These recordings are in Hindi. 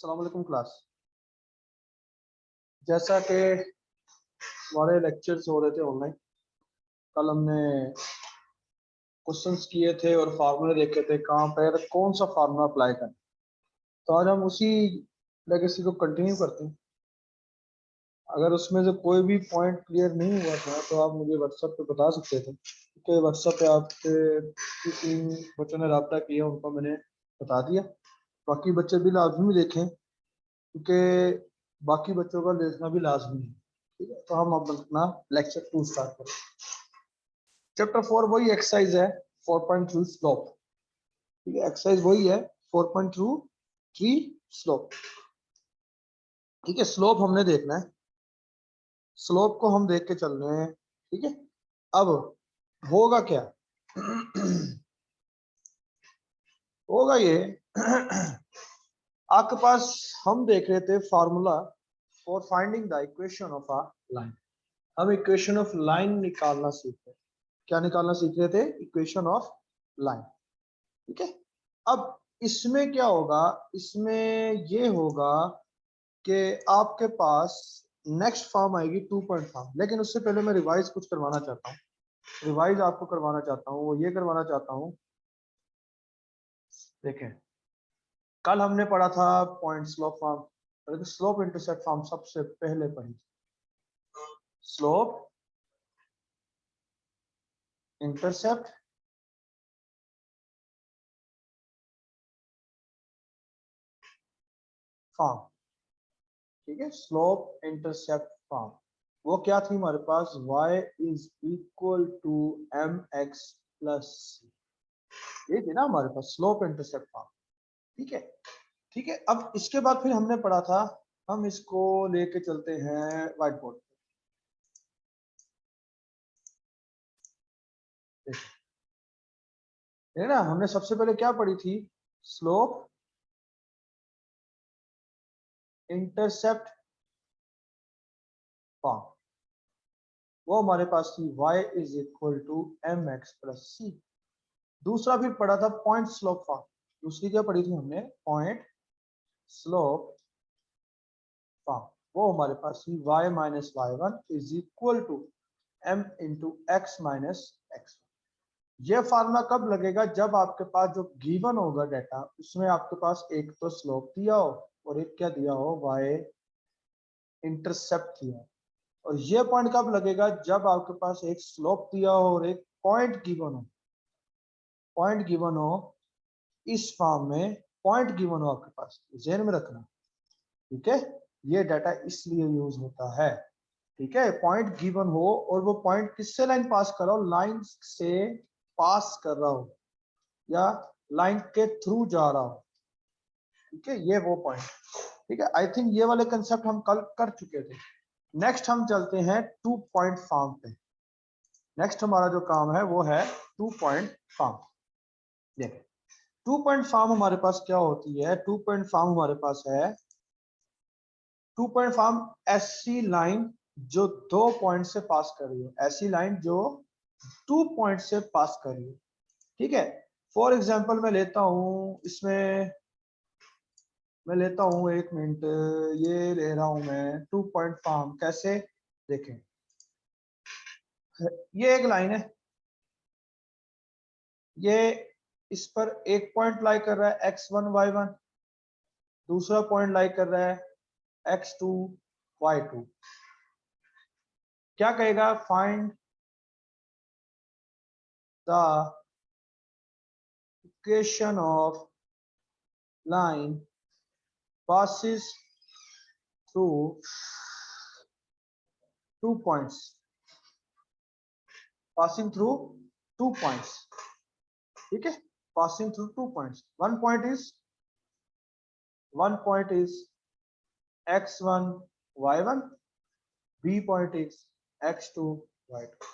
अस्सलाम वालेकुम क्लास। जैसा कि हमारे लेक्चर्स हो रहे थे ऑनलाइन, कल हमने क्वेश्चंस किए थे और फार्मूले देखे थे कहाँ पर कौन सा फार्मूला अप्लाई करें। तो आज हम उसी लेगेसी को कंटिन्यू करते हैं। अगर उसमें से कोई भी पॉइंट क्लियर नहीं हुआ था तो आप मुझे व्हाट्सएप पे बता सकते थे, क्योंकि व्हाट्सएप पे आपके तीन बच्चों ने रब्ता किया, उनको मैंने बता दिया। बाकी बच्चे भी लाजमी देखें, क्योंकि बाकी बच्चों का देखना भी लाजमी है। ठीक है, तो हम अब अपना लेक्चर 2 स्टार्ट करें। चैप्टर 4 वही एक्सरसाइज है 4.2 स्लोप। ठीक है, एक्सरसाइज वही है 4.3 स्लोप। ठीक है, स्लोप हमने देखना है, स्लोप को हम देख के चल रहे हैं। ठीक है, अब होगा क्या होगा ये आपके पास हम देख रहे थे formula for finding the equation of a line. हम इक्वेशन ऑफ लाइन निकालना सीख रहे, क्या निकालना सीख रहे थे? Equation of line. ठीक है, अब इसमें क्या होगा, इसमें ये होगा कि आपके पास नेक्स्ट फॉर्म आएगी 2 पॉइंट फॉर्म। लेकिन उससे पहले मैं रिवाइज कुछ करवाना चाहता हूँ, रिवाइज आपको करवाना चाहता हूँ, वो ये करवाना चाहता हूँ। देखें, कल हमने पढ़ा था point slope form, slope intercept form सबसे पहले पढ़ी। Slope intercept form. ठीक है, स्लोप इंटरसेप्ट फॉर्म वो क्या थी हमारे पास? y is equal to m x plus c, ये थी ना हमारे पास स्लोप इंटरसेप्ट फॉर्म। ठीक है, ठीक है, अब इसके बाद फिर हमने पढ़ा था, हम इसको लेके चलते हैं व्हाइट बोर्ड पे। है ना, हमने सबसे पहले क्या पढ़ी थी? स्लोप इंटरसेप्ट फॉर्म, वो हमारे पास थी y is equal to m x plus c. दूसरा फिर पढ़ा था पॉइंट स्लोप फॉर्म। दूसरी क्या पढ़ी थी हमने? पॉइंट स्लोप फॉर्म, वो हमारे पास थी y minus y one is equal to m into x minus x. ये फार्मूला कब लगेगा? जब आपके पास जो गिवन होगा डाटा, उसमें आपके पास एक तो स्लोप दिया हो और एक क्या दिया हो? y इंटरसेप्ट दिया हो। और ये पॉइंट कब लगेगा? जब आपके पास एक स्लोप दिया हो और एक पॉइंट गिवन हो। पॉइंट गिवन हो इस फॉर्म में, पॉइंट गिवन हो आपके पास, ध्यान में रखना। ठीक है, ये डाटा इसलिए यूज होता है। ठीक है, पॉइंट गिवन हो और वो पॉइंट किससे लाइन पास कर रहा हो? लाइन से पास कर रहा हो या लाइन के थ्रू जा रहा हो। ठीक है, ये वो पॉइंट। ठीक है, आई थिंक ये वाले कंसेप्ट हम कल कर चुके थे। नेक्स्ट हम चलते हैं 2 पॉइंट फॉर्म पे। नेक्स्ट हमारा जो काम है वो है 2 पॉइंट फॉर्म। देखिए, 2 पॉइंट फॉर्म हमारे पास क्या होती है? 2 पॉइंट फॉर्म हमारे पास है 2 पॉइंट फॉर्म, ऐसी लाइन जो 2 पॉइंट से पास कर रही हो, ऐसी लाइन जो 2 पॉइंट से पास कर रही हो। ठीक है, फॉर एग्जांपल मैं लेता हूं, इसमें मैं लेता हूं, एक मिनट, ये ले रहा हूं मैं 2 पॉइंट फॉर्म। कैसे? देखें, ये एक लाइन है, ये इस पर एक पॉइंट लाई कर रहा है x1 y1, दूसरा पॉइंट लाई कर रहा है x2 y2। क्या कहेगा? Find the equation of line passes through 2 points, passing through 2 points। ठीक है, passing through 2 points, one point is x1 y1, b point is x2 y2।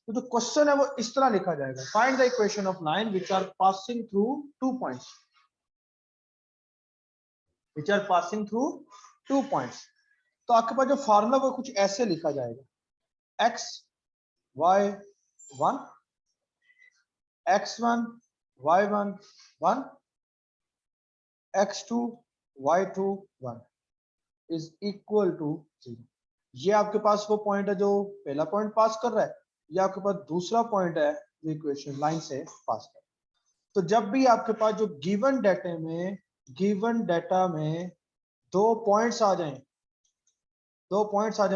तो जो क्वेश्चन है वो इस तरह लिखा जाएगा, find the equation of line which are passing through 2 points, which are passing through 2 points। तो आपके पास जो फार्मूला वो कुछ ऐसे लिखा जाएगा, x y1 x1 y1 1 x2 y2 1 is equal to 0। ये आपके पास वो पॉइंट है जो पहला पॉइंट पास कर रहा है, ये आपके पास दूसरा पॉइंट है जो इक्वेशन लाइन से पास कर। तो जब भी आपके पास जो गिवन डाटा में दो पॉइंट्स आ जाएं,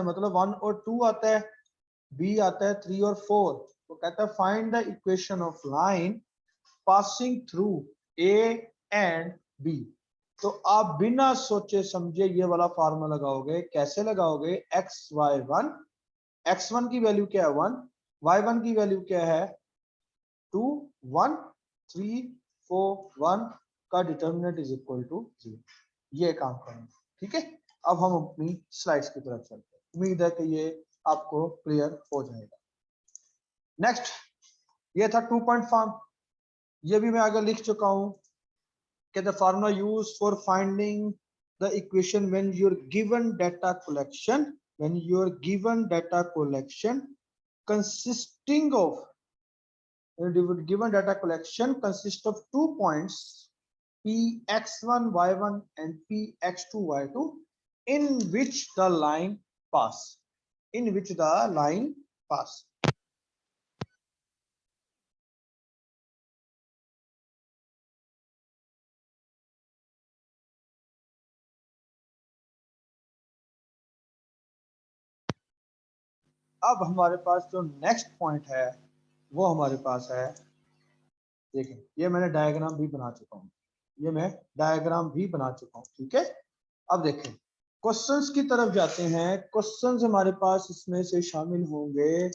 मतलब 1 और 2 आता है, बी आता है 3 और 4, तो कहता है find the equation of line passing through A and B. तो आप बिना सोचे समझे ये वाला फार्मूला लगाओगे। कैसे लगाओगे? x1 की वैल्यू क्या है 1, y1 की वैल्यू क्या है 2, 1 3 4 1 का डिटर्मिनेंट इज इक्वल टू 0। ये काम करेंगे, ठीक है। अब हम अपनी स्लाइड्स की तरफ चलते हैं। उम्मीद है कि ये आपको क्लियर हो जाएगा। नेक्स्ट, ये था 2 पॉइंट फॉर्म, ये भी मैं आगे लिख चुका हूं कि the formula used for finding the equation when your given data collection consisting of given data collection consists of 2 points px1 y1 and px2 y2 in which the line pass। अब हमारे पास जो नेक्स्ट पॉइंट है वो हमारे पास है, देखें ये मैंने डायग्राम भी बना चुका हूँ, ठीक है। अब देखें क्वेश्चंस की तरफ जाते हैं। क्वेश्चंस हमारे पास इसमें से शामिल होंगे।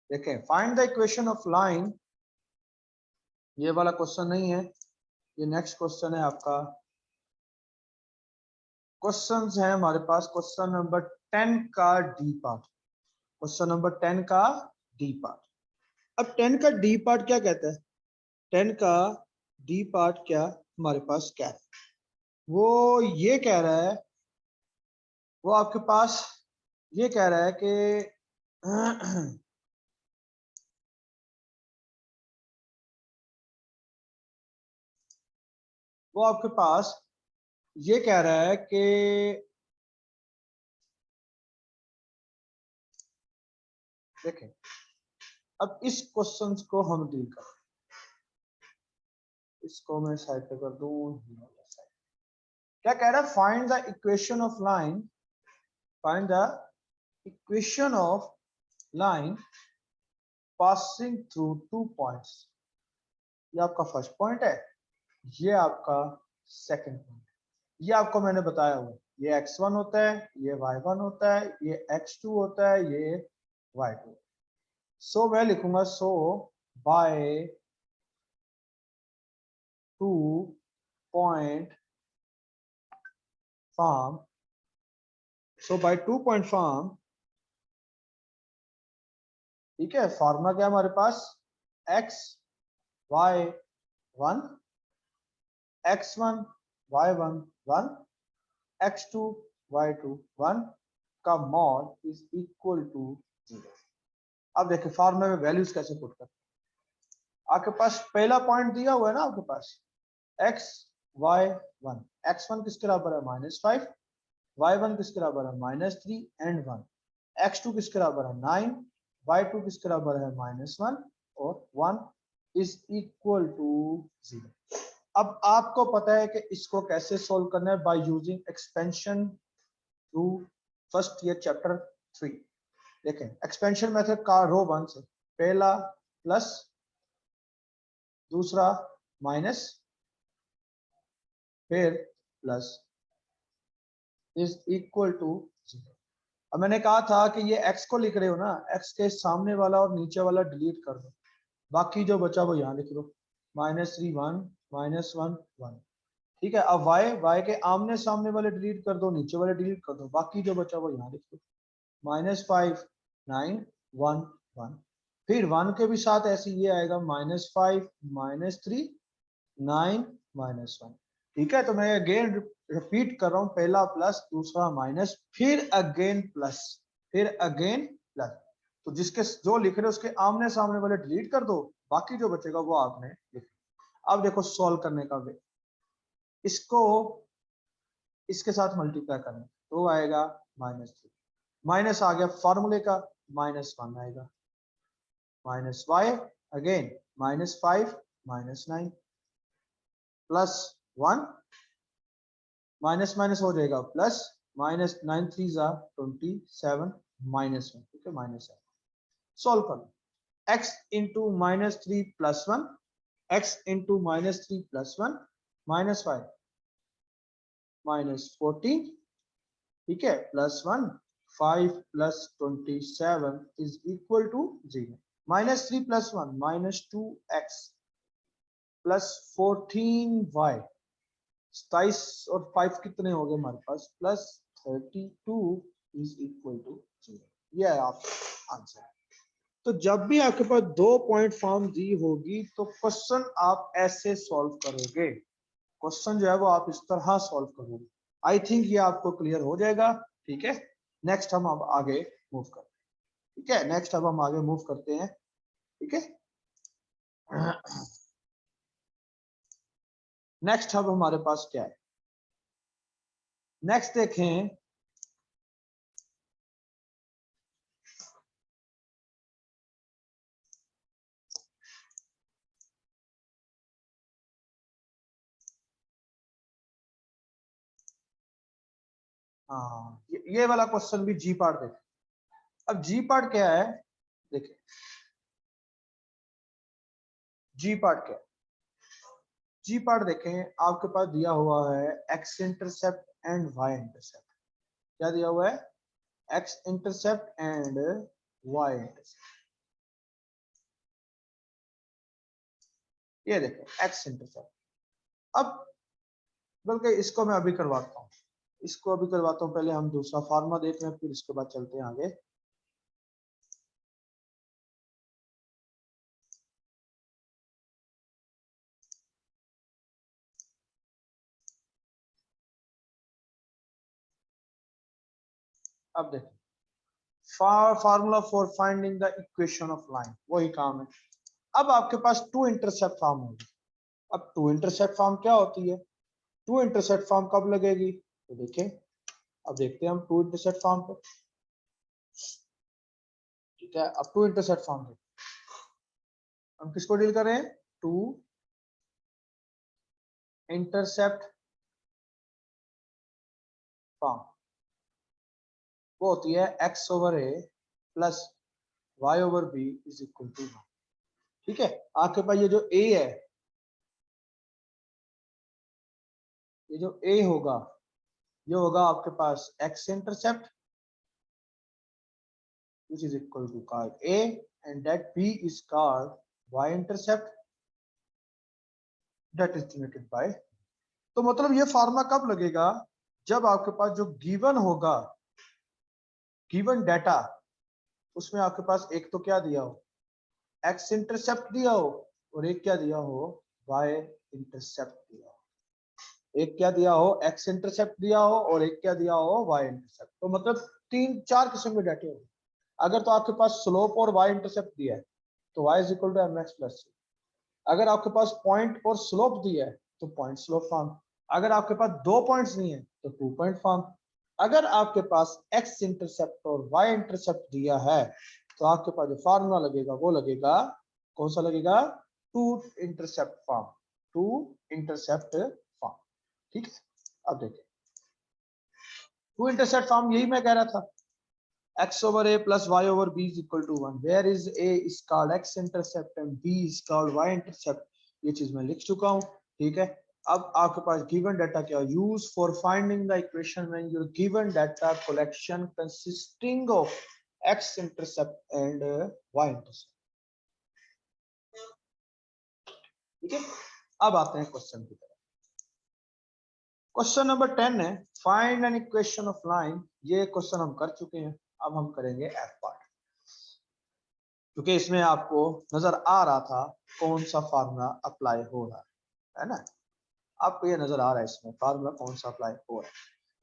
देखें find the equation of line, ये वाला क्वेश्चन नहीं है, ये नेक्स्ट क्वेश्चन है आपका। क्वेश्चंस है हमारे पास क्वेश्चन नंबर 10 का डी पार्ट, अब 10 का डी पार्ट क्या कहता है? 10 का डी पार्ट क्या हमारे पास क्या है? वो ये कह रहा है, वो आपके पास ये कह रहा है कि वो आपके पास ये कह रहा है कि देखें, अब इस क्वेश्चन को हम डील करें, इसको मैं साइड पे कर दूं। क्या कह रहा है? Find the equation of line passing through 2 points. ये आपका फर्स्ट पॉइंट है, ये आपका सेकंड पॉइंट। ये आपको मैंने बताया हुआ, ये x1 होता है, ये y1 होता है, ये x2 होता है, ये y2। सो मैं लिखूंगा सो बाय 2 पॉइंट फॉर्म, ठीक है। फॉर्मूला क्या हमारे पास? x y1 x1 y1 1 x2 y2 1 का मॉड इज इक्वल टू 0। अब देखिए फॉर्मूला में वैल्यूज कैसे पुट करते हैं। आपके पास पहला पॉइंट दिया हुआ है ना आपके पास x y1, x1 किसके बराबर है -5, y1 किसके बराबर है -3 एंड 1, x2 किसके बराबर है 9, y2 किसके बराबर है -1 और 1 इज इक्वल टू 0। अब आपको पता है कि इसको कैसे सोल्व करना है, by using expansion through first year chapter 3। देखें एक्सपेंशन मेथड का रो 1 से पहला प्लस, दूसरा माइनस, फिर प्लस इज इक्वल टू 0। अब मैंने कहा था कि ये x को लिख रहे हो ना, x के सामने वाला और नीचे वाला डिलीट कर दो, बाकी जो बचा वो यहाँ लिख दो, -3 1 -1 1, ठीक है। अब y के आमने सामने वाले डिलीट कर दो, नीचे वाले डिलीट कर दो, बाकी जो बचा वो यहाँ लिख दो, -5 9 1 1। फिर 1 के भी साथ ऐसे ये आएगा -5 -3 9 -1, ठीक है। तो मैं अगेन रिपीट कर रहा हूँ, पहला प्लस, दूसरा माइनस, फिर अगेन प्लस, फिर अगेन प्लस। तो जिसके जो लिख रहे हो उसके आमने सामने वाले डिलीट कर दो, बाकी जो बचेगा वो आपने लिख। अब देखो सॉल्व करने का वे, इसको इसके साथ मल्टीप्लाई करना तो आएगा -3, माइनस आ गया फॉर्मूले का, -1 आएगा, -y अगेन -5 -9 +1 माइनस माइनस हो जाएगा प्लस, -9 3 27 -1, ठीक है -7। सॉल्व करो, x इंटू -3 +1, x इंटू -3 +1 -5 -14, ठीक है +1 5 + 27 is equal to 0, -3 +1 -2x +14y, 27 और 5 कितने हो गए हमारे पास, +32 इज इक्वल टू 0। यह है आपका आंसर। तो जब भी आपके पास 2 पॉइंट फॉर्म दी होगी तो क्वेश्चन आप ऐसे सॉल्व करोगे, क्वेश्चन जो है वो आप इस तरह सॉल्व करोगे। आई थिंक ये आपको क्लियर हो जाएगा, ठीक है। नेक्स्ट हम अब आगे मूव करते हैं, ठीक है, नेक्स्ट अब हम आगे मूव करते हैं, ठीक है। नेक्स्ट अब हमारे पास क्या है, नेक्स्ट देखें, हाँ ये वाला क्वेश्चन भी जी पार्ट देखें। अब जी पार्ट क्या है, देखिए जी पार्ट क्या है, जी पार्ट देखें, आपके पास दिया हुआ है x intercept and y intercept. क्या दिया हुआ है, x intercept and y intercept. ये देखो एक्स इंटरसेप्ट। अब बल्कि इसको मैं अभी करवाता हूँ, इसको अभी करवाता हूँ, पहले हम दूसरा फार्मूला देख रहे हैं, फिर इसके बाद चलते हैं आगे। अब देखो formula for finding the equation of line, वही काम है। अब आपके पास टू इंटरसेप्ट फॉर्म होगी। अब टू इंटरसेप्ट फॉर्म क्या होती है, टू इंटरसेप्ट फॉर्म कब लगेगी, तो देखें, अब देखते हैं हम टू इंटरसेप्ट फॉर्म पे, ठीक है। अब टू इंटरसेप्ट फॉर्म पे हम किसको डील कर रहे हैं, टू इंटरसेप्ट फॉर्म, वो होती है x/a plus y/b is equal to 1, ठीक है। आपके पास ये जो a है, ये जो a होगा, ये होगा आपके पास x intercept which is equal to called a, and that b is called y intercept that is denoted by। तो मतलब ये फार्मूला कब लगेगा, जब आपके पास जो गिवन होगा, गिवन डाटा, उसमें आपके पास एक तो क्या दिया हो, एक्स इंटरसेप्ट दिया हो, और एक क्या दिया हो, वाई इंटरसेप्ट दिया हो। एक क्या दिया हो, एक्स इंटरसेप्ट दिया हो, और एक क्या दिया हो, वाई इंटरसेप्ट। तो मतलब 3-4 किस्म के डाटे हो। अगर तो आपके पास स्लोप और वाई इंटरसेप्ट दिया है तो y is equal to mx plus c। अगर आपके पास पॉइंट और स्लोप दिया है तो पॉइंट स्लोप फॉर्म। अगर आपके पास 2 पॉइंट्स नहीं है तो 2 पॉइंट फॉर्म। अगर आपके पास x इंटरसेप्ट और y इंटरसेप्ट दिया है तो आपके पास जो फार्मूला लगेगा वो लगेगा, कौन सा लगेगा, two intercept form, two intercept form, ठीक है। अब देखिए टू इंटरसेप्ट फॉर्म, यही मैं कह रहा था, x/a plus y/b is equal to 1, where is a is called x intercept and b is called y intercept। ये चीज मैं लिख चुका हूँ, ठीक है। अब आपके पास गिवन डाटा क्या, use for finding the equation when your given data collection consisting of x intercept and y intercept, ठीक है। अब आते हैं क्वेश्चन की तरफ। क्वेश्चन नंबर 10 है, find an equation of line. ये क्वेश्चन हम कर चुके हैं, अब हम करेंगे एफ पार्ट, क्योंकि इसमें आपको नजर आ रहा था कौन सा फार्मूला अप्लाई हो रहा है ना, आपको ये नजर आ रहा है इसमें फार्मूला कौन सा अप्लाई हो रहा है।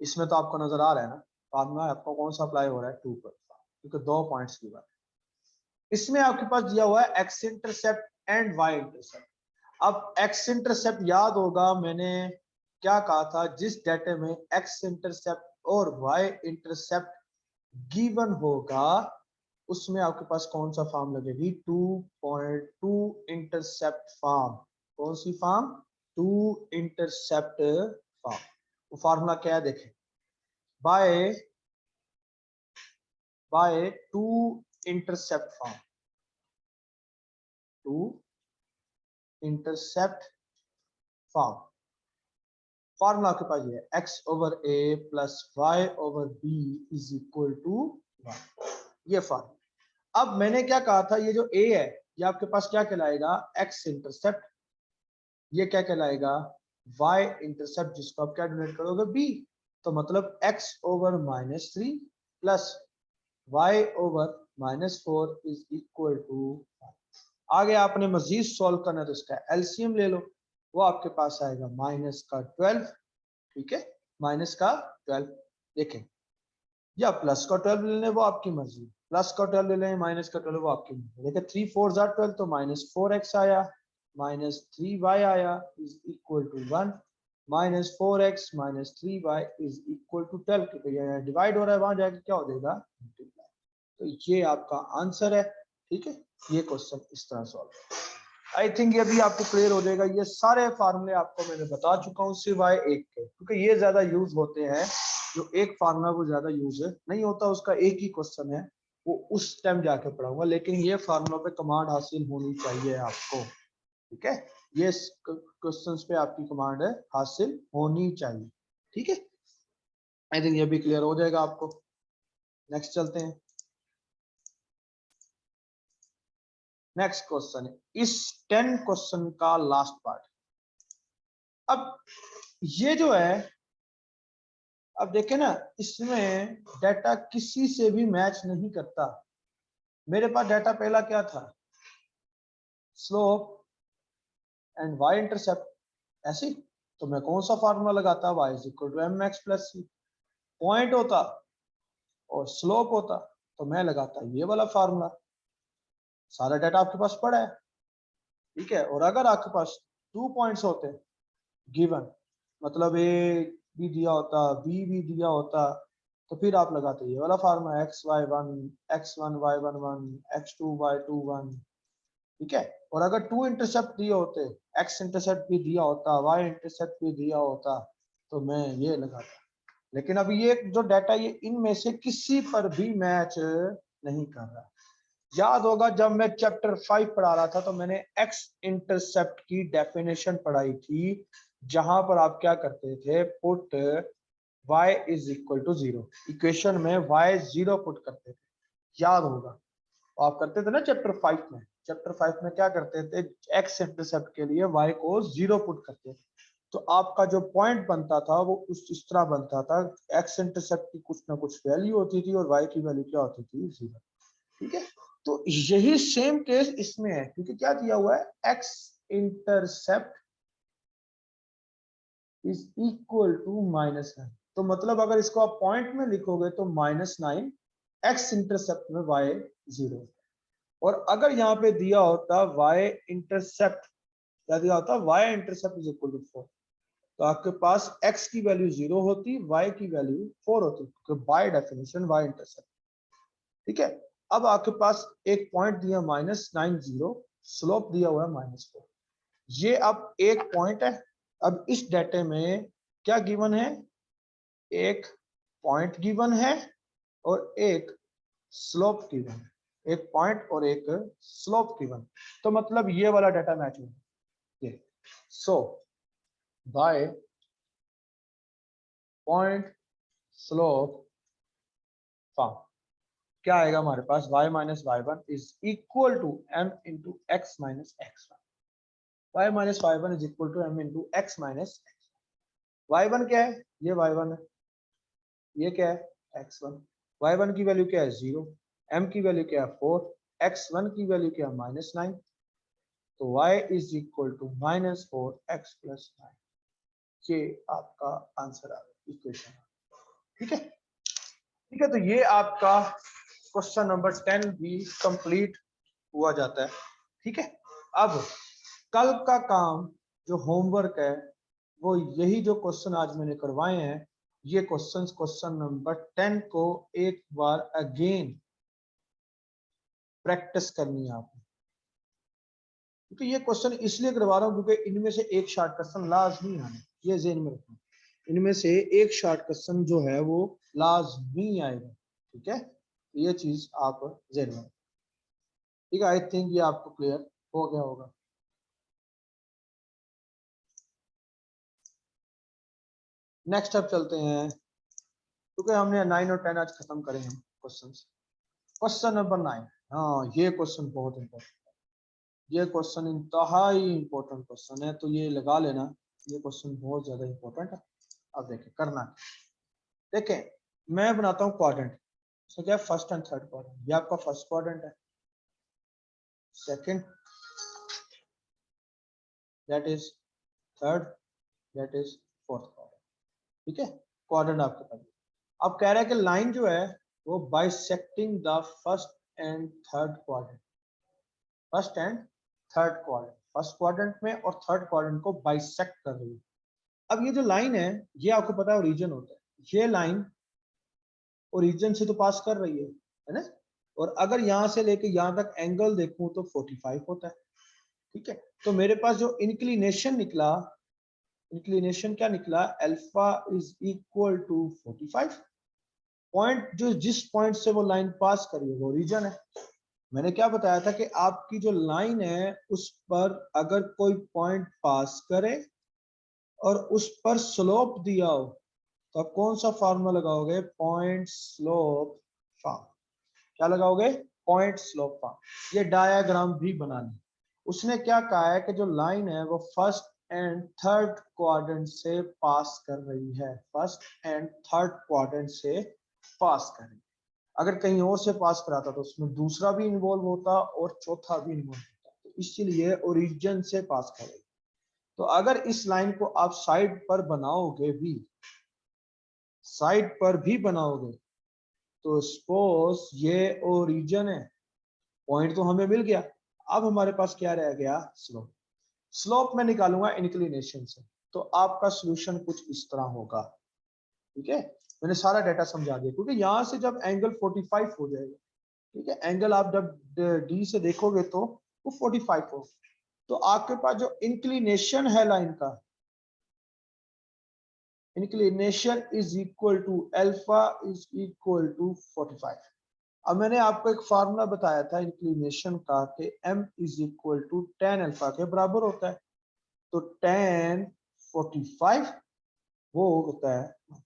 इसमें तो आपको नजर आ रहा है ना फार्मूला आपको कौन सा अप्लाई हो रहा है, टू पर, क्योंकि 2 पॉइंट्स की बात। इसमें आपके पास दिया हुआ है x intercept and y intercept. अब एक्स इंटरसेप्ट याद होगा, मैंने क्या कहा था, जिस डाटा में एक्स इंटरसेप्ट और वाई इंटरसेप्ट गिवन होगा उसमें आपके पास कौन सा फॉर्म लगेगी, 2.2 इंटरसेप्ट फॉर्म। कौन सी फॉर्म, 2 इंटरसेप्ट फॉर्म। वो फार्मूला क्या है देखें, by 2 intercept form, 2 intercept form. Formula आपके पास ये है, x over a plus y over b is equal to 1। ये फार्मूला। अब मैंने क्या कहा था, ये जो ए है ये आपके पास क्या कहलाएगा, एक्स इंटरसेप्ट। ये क्या कहलाएगा, वाई इंटरसेप्ट, जिसको आप क्या डिनोट करोगे, बी। तो मतलब x over -3 plus y over -4 is equal to. आगे आपने मजीद सॉल्व करना है तो इसका एलसीएम ले लो, वो आपके पास आएगा -12। ठीक है, -12। देखें, या प्लस का 12 ले लें वो आपकी मर्जी, प्लस का 12 ले लें, माइनस का 12 वो आपकी मर्जी। देखिए 3 4 12 तो -4x आया, -3y आया is equal to 1, -4x -3y is equal to 12। क्योंकि डिवाइड हो रहा है, वहां जाके क्या हो जाएगा, तो ये आपका आंसर है। ठीक है, ये क्वेश्चन इस तरह सॉल्व। आई थिंक ये भी आपको क्लियर हो जाएगा। ये सारे फार्मूले आपको मैंने बता चुका हूँ सिवाय एक के, क्योंकि ये ज्यादा यूज होते हैं। जो एक फार्मूला वो ज्यादा यूज नहीं होता, उसका एक ही क्वेश्चन है, वो उस टाइम जाके पढ़ाऊंगा। लेकिन ये फार्मूला पे कमांड हासिल होनी चाहिए आपको। ठीक है, ये क्वेश्चंस पे आपकी कमांड हासिल होनी चाहिए। ठीक है, आई थिंक ये भी क्लियर हो जाएगा आपको। नेक्स्ट चलते हैं। नेक्स्ट क्वेश्चन है इस 10 क्वेश्चन का लास्ट पार्ट। अब ये जो है, अब देखें ना, इसमें डाटा किसी से भी मैच नहीं करता। मेरे पास डाटा पहला क्या था, स्लोप एंड वाई इंटरसेप्ट ऐसी, तो मैं कौन सा फार्मूला लगाता, y is equal to m x plus c. Point होता और स्लोप होता तो मैं लगाता ये वाला फार्मूला। सारा डाटा आपके पास पड़ा है। ठीक है, और अगर आपके पास 2 पॉइंट्स होते गिवन, मतलब ए भी दिया होता, बी भी दिया होता, तो फिर आप लगाते ये वाला formula, x1 y1 1 x2 y2 1। ठीक है, और अगर 2 इंटरसेप्ट दिए होते, x इंटरसेप्ट भी दिया होता, y इंटरसेप्ट भी दिया होता, तो मैं ये लगाता। लेकिन अभी ये जो डाटा, ये इनमें से किसी पर भी मैच नहीं कर रहा। याद होगा जब मैं चैप्टर 5 पढ़ा रहा था तो मैंने एक्स इंटरसेप्ट की डेफिनेशन पढ़ाई थी, जहां पर आप क्या करते थे, put y is equal to 0, equation में y 0 पुट करते थे। याद होगा, तो आप करते थे ना चैप्टर 5 में। चैप्टर 5 में क्या करते थे, एक्स इंटरसेप्ट के लिए y को 0 पुट करते थे। तो आपका जो पॉइंट बनता था वो उस इस तरह बनता था, एक्स इंटरसेप्ट की कुछ ना कुछ वैल्यू होती थी और y की वैल्यू क्या होती थी, 0। ठीक है, तो यही सेम केस इसमें है, क्योंकि क्या दिया हुआ है, x intercept is equal to -9। तो मतलब अगर इसको आप पॉइंट में लिखोगे तो -9 एक्स इंटरसेप्ट में y 0। और अगर यहाँ पे दिया होता y इंटरसेप्ट, क्या दिया होता, y intercept is equal to 4, तो आपके पास x की वैल्यू 0 होती, y की वैल्यू 4 होती, तो बाय डेफिनेशन y इंटरसेप्ट। ठीक है, अब आपके पास एक पॉइंट दिया -90, स्लोप दिया हुआ है -4। ये अब एक पॉइंट है। अब इस डाटे में क्या गिवन है, एक पॉइंट गिवन है और एक स्लोप गिवन है। एक पॉइंट और एक स्लोप गिवन, तो मतलब ये वाला डाटा मैच हो ये। So by point slope form क्या आएगा हमारे पास, y minus y1 is equal to m into x minus x1। y minus y1 is equal to m into x minus x1। y1 क्या है, ये y1 है, ये क्या है x1। y1 की वैल्यू क्या है 0, m की वैल्यू क्या है 4, x1 की वैल्यू क्या है -9, तो y is equal to -4x plus 9। ये आपका आंसर आ गया, इक्वेशन। ठीक है, ठीक है, तो ये आपका क्वेश्चन नंबर 10 भी कंप्लीट हुआ जाता है। ठीक है, अब कल का काम जो होमवर्क है वो यही जो क्वेश्चन आज मैंने करवाए हैं, ये क्वेश्चन नंबर 10 को एक बार अगेन प्रैक्टिस करनी है आपने, क्योंकि ये क्वेश्चन इसलिए करवा रहा हूं क्योंकि इनमें से एक शॉर्ट क्वेश्चन लाजमी आना, ये ज़हन में रखना। इनमें से एक शॉर्ट क्वेश्चन जो है वो लाजमी आएगा, ठीक है, ये चीज आप ज़हन में, ठीक है। आई थिंक ये आपको क्लियर हो गया होगा। नेक्स्ट अब चलते हैं, क्योंकि हमने 9 और 10 आज खत्म करे हैं क्वेश्चन। क्वेश्चन नंबर 9, हाँ ये क्वेश्चन बहुत इंपॉर्टेंट, ये क्वेश्चन इंतहाई इंपॉर्टेंट क्वेश्चन है, तो ये लगा लेना, ये क्वेश्चन बहुत ज्यादा इंपॉर्टेंट है। अब देखें करना, देखें मैं बनाता हूँ क्वाड्रेंट, तो क्या फर्स्ट एंड थर्ड क्वाड्रेंट, ये आपका फर्स्ट क्वाड्रेंट है, second that is third, that is fourth quadrant, ठीक है। क्वाड्रेंट आपके पास अब कह रहा है कि लाइन जो है वो bisecting the first and third quadrant, first and third quadrant, first quadrant में और थर्ड क्वाड्रेंट को बाइसेक्ट कर रही है। अब ये जो लाइन है ये आपको पता है ओरिजिन होता है, ये लाइन ओरिजिन से तो पास कर रही है ना, और अगर यहाँ से लेके यहाँ तक एंगल देखूं तो 45 होता है, ठीक है। तो मेरे पास जो इंक्लिनेशन निकला, इंक्लिनेशन क्या निकला, alpha is equal to 45, point जो जिस पॉइंट से वो लाइन पास करी है वो रीजन है। मैंने क्या बताया था कि आपकी जो लाइन है उस पर अगर कोई पॉइंट पास करे और उस पर स्लोप दिया हो तो आप कौन सा फार्मूला लगाओगे, पॉइंट स्लोप फॉर्म। क्या लगाओगे, पॉइंट स्लोप फॉर्म। ये डायाग्राम भी बनानी, उसने क्या कहा है कि जो लाइन है वो फर्स्ट एंड थर्ड क्वाड्रेंट से पास कर रही है, फर्स्ट एंड थर्ड क्वाड्रेंट से पास कर रही है। अगर कहीं और से पास कराता तो उसमें दूसरा भी इन्वॉल्व होता और चौथा भी इन्वॉल्व होता, तो इसलिए ओरिजिन से पास करेगी। तो अगर इस लाइन को आप साइड पर बनाओगे भी, साइड पर भी बनाओगे तो सपोज ये ओरिजिन है, पॉइंट तो हमें मिल गया, अब हमारे पास क्या रह गया, स्लोप। स्लोप में निकालूंगा इंक्लिनेशन से, तो आपका सॉल्यूशन कुछ इस तरह होगा, ठीक है। मैंने सारा डाटा समझा दिया, क्योंकि यहां से जब एंगल 45 हो जाएगा, ठीक है, एंगल आप जब डी से देखोगे तो वो 45 हो, तो आपके पास जो इंक्लिनेशन है लाइन का, inclination is equal to alpha is equal to 45। अब मैंने आपको एक फार्मूला बताया था इंक्लिनेशन का कि m is equal to tan alpha के बराबर होता है, तो टेन 45 वो होता है।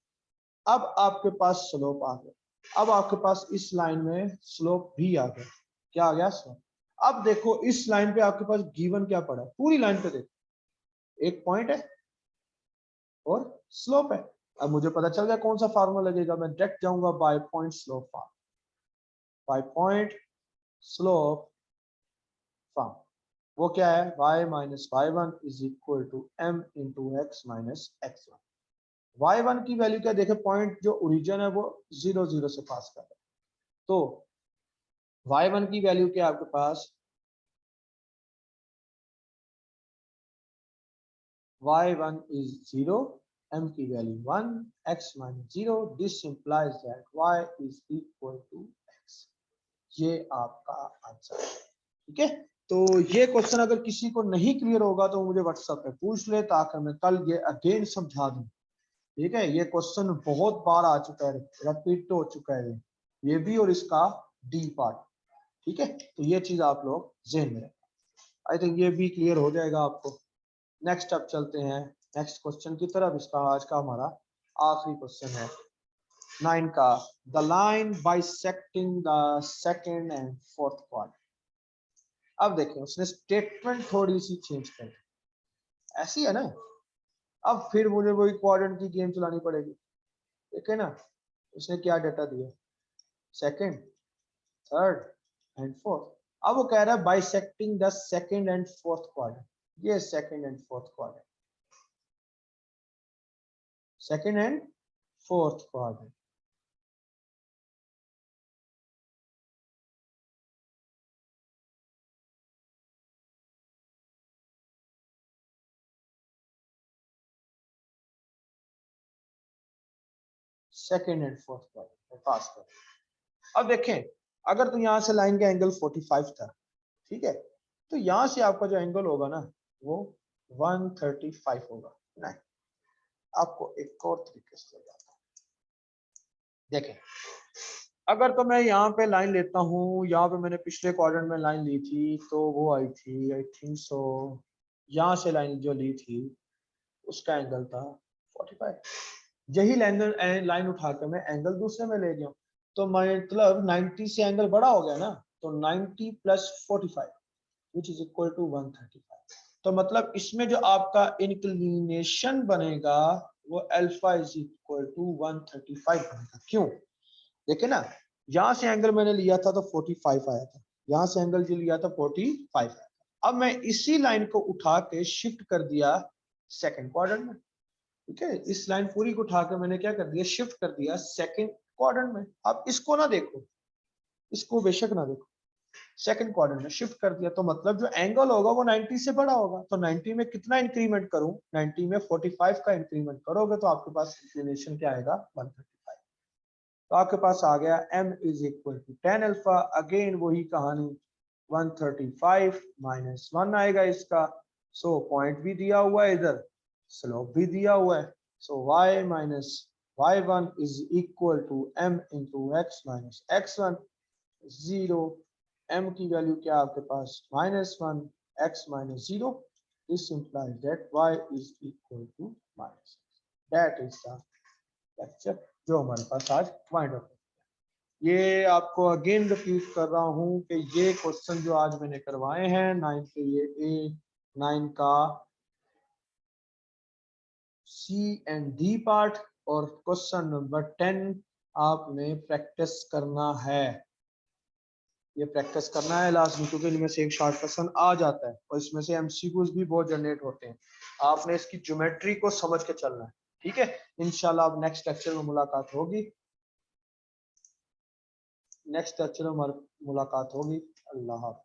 अब आपके पास स्लोप आ गया, अब आपके पास इस लाइन में स्लोप भी आ गया, क्या आ गया, स्लोप। अब देखो इस लाइन पे आपके पास गिवन क्या पड़ा है, पूरी लाइन पे देखो, एक पॉइंट है और स्लोप है। अब मुझे पता चल गया कौन सा फार्मूला लगेगा, मैं डायरेक्ट जाऊंगा by point slope form, by point slope form. वो क्या है, y minus y one is equal to m into x minus x one. Y one की वैल्यू क्या देखे, पॉइंट जो ओरिजिन है वो 0 0 से पास कर रहा है, तो वाई वन की वैल्यू क्या है आपके पास, y1 is 0, m की value 1, x minus 0, this implies that y is equal to x। ये आपका आंसर है, ठीक है। तो ये क्वेश्चन अगर किसी को नहीं क्लियर होगा तो मुझे व्हाट्सएप पे पूछ ले, ताकि मैं कल ये अगेन समझा दूं, ठीक है। ये क्वेश्चन बहुत बार आ चुका है, रिपीट हो चुका है ये भी, और इसका डी पार्ट, ठीक है। तो ये चीज आप लोग ज़हन में रखें, आई थिंक ये भी क्लियर हो जाएगा आपको। नेक्स्ट अब चलते हैं नेक्स्ट क्वेश्चन की तरफ, इसका आज का हमारा आखिरी क्वेश्चन है 9 का, the line bisecting the second and fourth quadrant. अब देखें उसने स्टेटमेंट थोड़ी सी चेंज कर दी, ऐसी है ना, अब फिर मुझे वही क्वाड्रेंट की गेम चलानी पड़ेगी, ठीक है ना। उसने क्या डाटा दिया, सेकंड, थर्ड एंड फोर्थ। अब वो कह रहा है bisecting the second and fourth quadrant, ये second and fourth quadrant, second and fourth quadrant. Second and fourth quadrant pass कर। अब देखें, अगर तो यहाँ से लाइन का एंगल 45 था, ठीक है, तो यहाँ से आपका जो एंगल होगा ना वो 135 होगा। नहीं, आपको एक और तरीके से बताता हूँ। देखें, अगर तो मैं यहाँ पे लाइन लेता हूँ, यहाँ पे मैंने पिछले क्वाड्रेंट में लाइन ली थी तो वो आई थी आई थिंक सो, यहाँ से लाइन जो ली थी उसका एंगल था 45। यही लाइन उठा कर मैं एंगल दूसरे में ले गया, तो मतलब 90 से एंगल बड़ा हो गया ना, तो 90 plus 45 which is equal to 135। तो मतलब इसमें जो आपका इंक्लिनेशन बनेगा वो अल्फा इज इक्वल टू 135 बनेगा। क्यों? देखिए ना, यहाँ से एंगल मैंने लिया था तो 45 आया था, यहाँ से एंगल जो लिया था 45 आया था। अब मैं इसी लाइन को उठा के शिफ्ट कर दिया सेकंड क्वाड्रेंट में, ठीक है, इस लाइन पूरी को उठा के मैंने क्या कर दिया, शिफ्ट कर दिया सेकंड क्वाड्रेंट में। अब इसको ना देखो, इसको बेशक ना देखो, सेकंड क्वाड्रेंट में शिफ्ट कर दिया, तो मतलब जो एंगल होगा वो 90 से बड़ा होगा। तो 90 में कितना इंक्रीमेंट करूं, 90 में 45 का इंक्रीमेंट करोगे तो आपके पास इंक्लिनेशन क्या आएगा, 135। तो आपके पास आ गया m is equal to 10 alpha. Again वही कहानी, 135 माइनस 1 आएगा इसका। सो पॉइंट भी दिया हुआ है, इधर स्लोप भी दिया हुआ है। So y minus y1 is equal to m into x minus x1। 0, m की वैल्यू क्या आपके पास -1, x minus 0। This implies that y is equal to minus. That is the lecture जो हमारे पास आज वाइंड अप। ये आपको अगेन रिपीट कर रहा हूँ कि ये क्वेश्चन जो आज मैंने करवाए हैं 9 के, ये A9 का C एंड D पार्ट, और क्वेश्चन नंबर 10 आपने प्रैक्टिस करना है। ये प्रैक्टिस करना है लाजमी, क्योंकि इनमें से एक शॉर्ट क्वेश्चन आ जाता है और इसमें से एमसीक्यूज भी बहुत जनरेट होते हैं। आपने इसकी ज्योमेट्री को समझ के चलना है, ठीक है। इंशाल्लाह अब नेक्स्ट लेक्चर में मुलाकात होगी, नेक्स्ट लेक्चर में मुलाकात होगी। अल्लाह हाफ़िज़।